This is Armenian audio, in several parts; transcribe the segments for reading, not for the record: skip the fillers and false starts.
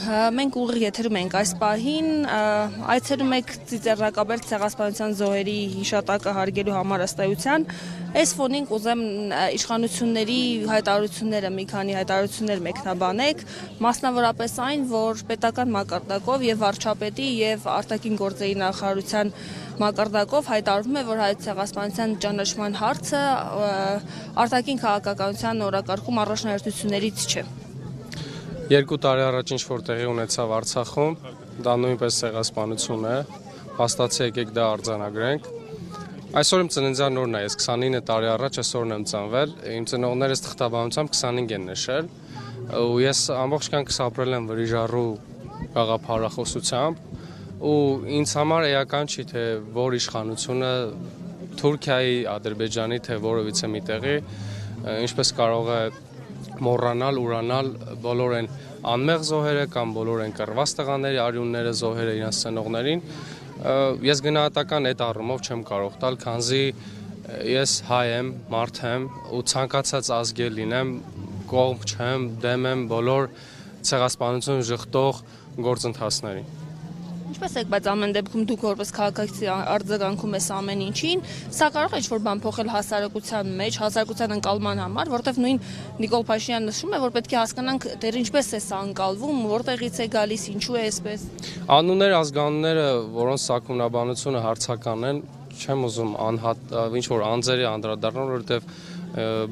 Մենք ուղիղ եթերում ենք այս պահին, այցելում եք Ծիծեռնակաբերդ ցեղասպանության զոհերի հիշատակը հարգելու համար ըստ էության։ Այս ֆոնին կուզեմ իշխանությունների հայտարարությունները, մի քանի հայտարարություններ մեկնաբանեք, մասնավորապես այն, որ պետական մակարդակով եւ վարչապետի եւ արտաքին գործերի նախարարության մակարդակով հայտարարվում է, որ հայ ցեղասպանության ճանաչման հարցը արտաքին քաղաքականության օրակարգում առաջնահերթություններից չէ։ 2 տարի առաջ ինչ-որ տեղի ունեցավ Արցախում, դա նույնպես ցեղասպանություն է, հաստատի եկեք դա արձանագրենք։ Այսօր իմ ծննդյան օրն է, ես 29 տարի առաջ այսօրն եմ ծնվել, իմ ծնողներս թղթաբանությամբ 25 են նշել, ու ես ամբողջ կյանքս ապրել եմ վրիժառու գաղափարախոսությամբ, ու ինձ համար էական չի, թե որ իշխանությունը Թուրքիայի, Ադրբեջանի, թե որևիցե մի տեղի, ինչպես կարող է մոռանալ, ուրանալ բոլոր են անմեղ զոհերը կամ բոլոր են կռված տղաների արյունները զոհերը իրենց ծնողներին, ես գնահատական այդ առումով չեմ կարող տալ, քանզի ես հայ եմ, մարդ եմ ու ցանկացած ազգել լինեմ, կողմ չեմ, դեմ եմ բոլոր ցեղասպանություն ժխտող գործընթացներին։ Ինչպես եք, բայց ամեն դեպքում դուք որպես քաղաքացի արձագանքում ես ամեն ինչին, սա կարող է ինչ-որ բան փոխել հասարակության մեջ, հասարակության ընկալման համար, որտեղ նույն Նիկոլ Փաշինյանը նշում է, որ պետք է հասկանանք դեռ ինչպես է սա ընկալվում, որտեղից է գալիս, ինչու է այսպես։ Անունները, ազգանունները, որոնց սակունաբանությունը հարցական են, չեմ ուզում ինչ-որ անձերի անդրադառնալ, որովհետև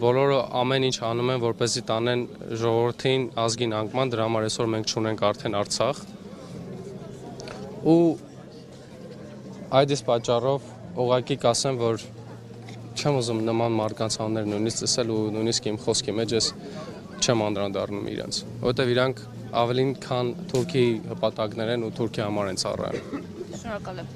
բոլորը ամեն ինչ անում են, որպեսզի տանեն ժողովրդին ազգին անկման, դրա համար այսօր մենք չունենք արդեն Արցախ։ Ու այս պատճառով ուղղակի կասեմ, որ չեմ ուզում նման մարդկանց անուններ նույնիսկ ասել ու նույնիսկ իմ խոսքի մեջ ես չեմ անդրադառնում իրենց, որովհետև իրանք ավելին քան Թուրքի հպատակներ են ու Թուրքի համար են ծառայում։ Շնորհակալ եմ։